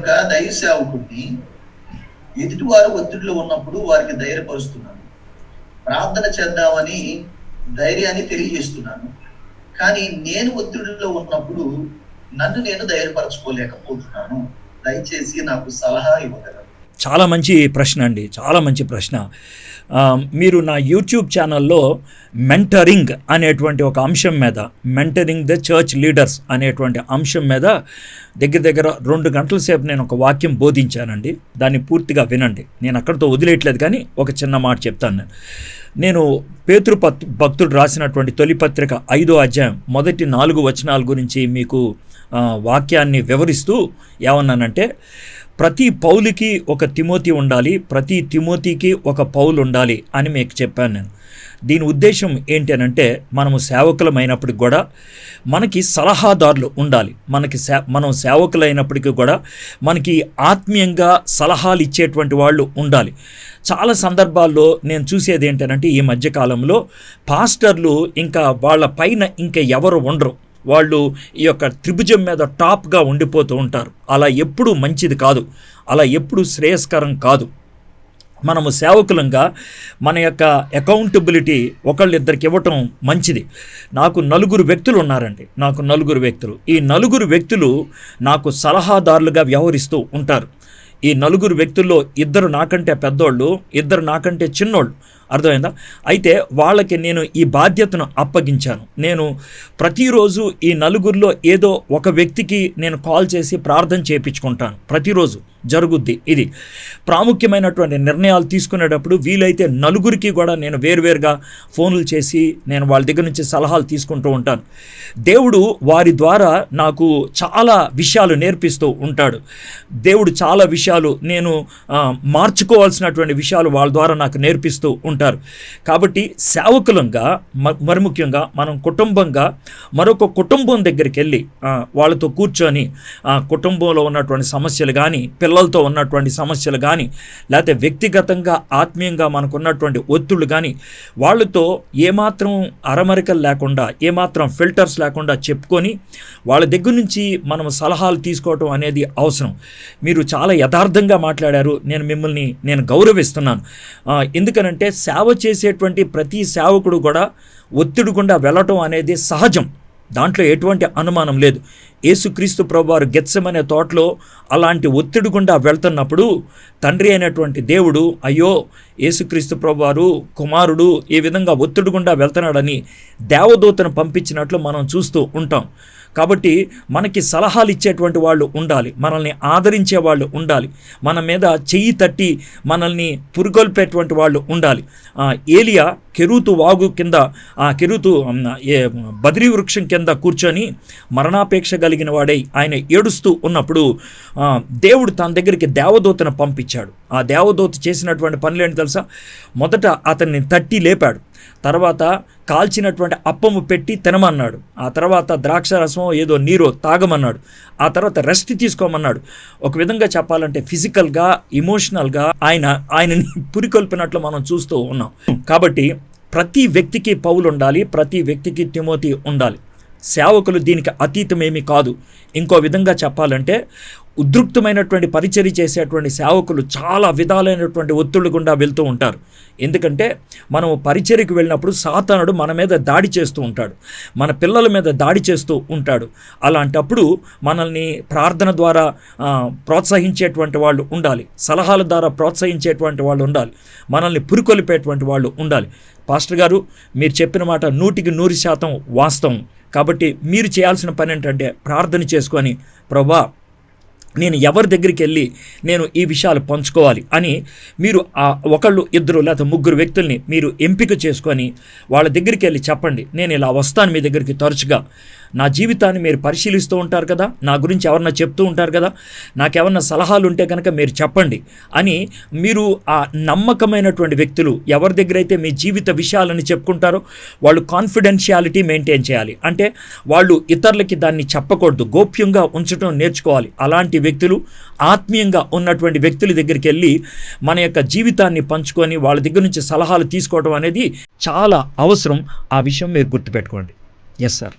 ఒక దైవ సేవకుడిని ఎదుటివారు ఒత్తిడిలో ఉన్నప్పుడు వారికి ధైర్యపరుస్తున్నాను, ప్రార్థన చేద్దామని ధైర్యాన్ని తెలియజేస్తున్నాను. కానీ నేను ఒత్తిడిలో ఉన్నప్పుడు నన్ను నేను ధైర్యపరచుకోలేకపోతున్నాను. దయచేసి నాకు సలహా ఇవ్వగలరు. చాలా మంచి ప్రశ్న అండి, చాలా మంచి ప్రశ్న. మీరు నా యూట్యూబ్ ఛానల్లో మెంటరింగ్ అనేటువంటి ఒక అంశం మీద, మెంటరింగ్ ద చర్చ్ లీడర్స్ అనేటువంటి అంశం మీద దగ్గర 2 గంటల సేపు నేను ఒక వాక్యం బోధించానండి. దాన్ని పూర్తిగా వినండి. నేను అక్కడితో వదిలేయట్లేదు, కానీ ఒక చిన్న మాట చెప్తాను. నేను పేతురు భక్తుడు రాసినటువంటి తొలి పత్రిక 5వ అధ్యాయం మొదటి 4 వచనాల గురించి మీకు వాక్యాన్ని వివరిస్తూ ఏమన్నానంటే, ప్రతి పౌలుకి ఒక తిమోతి ఉండాలి, ప్రతి తిమోతికి ఒక పౌలు ఉండాలి అని మీకు చెప్పాను నేను. దీని ఉద్దేశం ఏంటి అనంటే, మనము సేవకులమైనప్పటికి కూడా మనకి సలహాదారులు ఉండాలి. మనం సేవకులైనప్పటికీ కూడా మనకి ఆత్మీయంగా సలహాలు ఇచ్చేటువంటి వాళ్ళు ఉండాలి. చాలా సందర్భాల్లో నేను చూసేది ఏంటంటే, ఈ మధ్యకాలంలో పాస్టర్లు ఇంకా వాళ్ళ పైన ఇంకా ఎవరు ఉండరు. వాళ్ళు ఈ యొక్క త్రిభుజం మీద టాప్గా ఉండిపోతూ ఉంటారు. అలా ఎప్పుడూ మంచిది కాదు, అలా ఎప్పుడూ శ్రేయస్కరం కాదు. మనము సేవకులంగా మన యొక్క అకౌంటబిలిటీ ఒకళ్ళిద్దరికి ఇవ్వటం మంచిది. నాకు 4 వ్యక్తులు ఉన్నారండి, నాకు 4 వ్యక్తులు. ఈ 4 వ్యక్తులు నాకు సలహాదారులుగా వ్యవహరిస్తూ ఉంటారు. ఈ 4 వ్యక్తుల్లో 2 నాకంటే పెద్దోళ్ళు, 2 నాకంటే చిన్నోళ్ళు. అర్థమైందా? అయితే వాళ్ళకి నేను ఈ బాధ్యతను అప్పగించాను. నేను ప్రతిరోజు ఈ 4 ఏదో ఒక వ్యక్తికి నేను కాల్ చేసి ప్రార్థన చేయించుకుంటాను. ప్రతిరోజు జరుగుద్ది. ఇది ప్రాముఖ్యమైనటువంటి నిర్ణయాలు తీసుకునేటప్పుడు వీలైతే 4 కూడా నేను వేరువేరుగా ఫోన్లు చేసి నేను వాళ్ళ దగ్గర నుంచి సలహాలు తీసుకుంటూ ఉంటాను. దేవుడు వారి ద్వారా నాకు చాలా విషయాలు నేర్పిస్తూ ఉంటాడు. దేవుడు చాలా విషయాలు నేను మార్చుకోవాల్సినటువంటి విషయాలు వాళ్ళ ద్వారా నాకు నేర్పిస్తూ ఉంటారు. కాబట్టి సేవకులంగా మరి ముఖ్యంగా మనం కుటుంబంగా మరొక కుటుంబం దగ్గరికి వెళ్ళి వాళ్ళతో కూర్చొని కుటుంబంలో ఉన్నటువంటి సమస్యలు కానీ, పిల్లలతో ఉన్నటువంటి సమస్యలు కానీ, లేకపోతే వ్యక్తిగతంగా ఆత్మీయంగా మనకున్నటువంటి ఒత్తిళ్ళు కానీ వాళ్ళతో ఏమాత్రం అరమరికలు లేకుండా, ఏమాత్రం ఫిల్టర్స్ లేకుండా చెప్పుకొని వాళ్ళ దగ్గర నుంచి మనం సలహాలు తీసుకోవటం అనేది అవసరం. మీరు చాలా యథార్థంగా మాట్లాడారు. నేను గౌరవిస్తున్నాను. ఎందుకనంటే సేవ చేసేటువంటి ప్రతి సేవకుడు కూడా ఒత్తిడి గుండా వెళ్ళటం అనేది సహజం. దాంట్లో ఎటువంటి అనుమానం లేదు. యేసుక్రీస్తు ప్రభువారు గెత్సెమనే తోటలో అలాంటి ఒత్తిడి గుండా వెళ్తున్నప్పుడు తండ్రి అయినటువంటి దేవుడు, అయ్యో యేసుక్రీస్తు ప్రభువారు కుమారుడు ఈ విధంగా ఒత్తిడి గుండా వెళ్తున్నాడని దేవదూతను పంపించినట్లు మనం చూస్తూ ఉంటాం. కాబట్టి మనకి సలహాలు ఇచ్చేటువంటి వాళ్ళు ఉండాలి, మనల్ని ఆదరించే వాళ్ళు ఉండాలి, మన మీద చెయ్యి తట్టి మనల్ని పురుగొల్పేటువంటి వాళ్ళు ఉండాలి. ఏలియా కెరూతు వాగు కింద, కెరూతు బద్రీ వృక్షం కింద కూర్చొని మరణాపేక్ష కలిగిన వాడై ఆయన ఏడుస్తూ ఉన్నప్పుడు దేవుడు తన దగ్గరికి దేవదూతను పంపించాడు. ఆ దేవదూత చేసినటువంటి పనులేంటి తెలుసా? మొదట అతన్ని తట్టి లేపాడు, తర్వాత కాల్చినటువంటి అప్పము పెట్టి తినమన్నాడు, ఆ తర్వాత ద్రాక్షరసం ఏదో నీరో తాగమన్నాడు, ఆ తర్వాత రెస్ట్ తీసుకోమన్నాడు. ఒక విధంగా చెప్పాలంటే ఫిజికల్గా, ఇమోషనల్గా ఆయనని పురికొల్పినట్లు మనం చూస్తూ ఉన్నాం. కాబట్టి ప్రతి వ్యక్తికి పౌలు ఉండాలి, ప్రతి వ్యక్తికి తిమోతి ఉండాలి. సేవకులు దీనికి అతీతమేమీ కాదు. ఇంకో విధంగా చెప్పాలంటే ఉద్రిక్తమైనటువంటి పరిచర్య చేసేటువంటి సేవకులు చాలా విధాలైనటువంటి ఒత్తిళ్లు గుండా వెళ్తూ ఉంటారు. ఎందుకంటే మనం పరిచర్యకు వెళ్ళినప్పుడు సాతానుడు మన మీద దాడి చేస్తూ ఉంటాడు, మన పిల్లల మీద దాడి చేస్తూ ఉంటాడు. అలాంటప్పుడు మనల్ని ప్రార్థన ద్వారా ప్రోత్సహించేటువంటి వాళ్ళు ఉండాలి, సలహాల ద్వారా ప్రోత్సహించేటువంటి వాళ్ళు ఉండాలి, మనల్ని పురికొలిపేటువంటి వాళ్ళు ఉండాలి. పాస్టర్ గారు, మీరు చెప్పిన మాట 100% వాస్తవం. కాబట్టి మీరు చేయాల్సిన పని ఏంటంటే ప్రార్థన చేసుకొని, ప్రభువా నేను ఎవరి దగ్గరికి వెళ్ళి నేను ఈ విషయాలు పంచుకోవాలి అని మీరు ఒకళ్ళు, 2 లేదా 3 వ్యక్తుల్ని మీరు ఎంపిక చేసుకొని వాళ్ళ దగ్గరికి వెళ్ళి చెప్పండి, నేను ఇలా వస్తాను మీ దగ్గరికి తరచుగా, నా జీవితాన్ని మీరు పరిశీలిస్తూ ఉంటారు కదా, నా గురించి ఎవరన్నా చెప్తూ ఉంటారు కదా, నాకెవరన్నా సలహాలు ఉంటే కనుక మీరు చెప్పండి అని మీరు ఆ నమ్మకమైనటువంటి వ్యక్తులు ఎవరి దగ్గర అయితే మీ జీవిత విషయాలని చెప్పుకుంటారో వాళ్ళు కాన్ఫిడెన్షియాలిటీ మెయింటైన్ చేయాలి. అంటే వాళ్ళు ఇతరులకి దాన్ని చెప్పకూడదు, గోప్యంగా ఉంచడం నేర్చుకోవాలి. అలాంటి వ్యక్తులు, ఆత్మీయంగా ఉన్నటువంటి వ్యక్తుల దగ్గరికి వెళ్ళి మన యొక్క జీవితాన్ని పంచుకొని వాళ్ళ దగ్గర నుంచి సలహాలు తీసుకోవడం అనేది చాలా అవసరం. ఆ విషయం మీరు గుర్తుపెట్టుకోండి. Yes sir.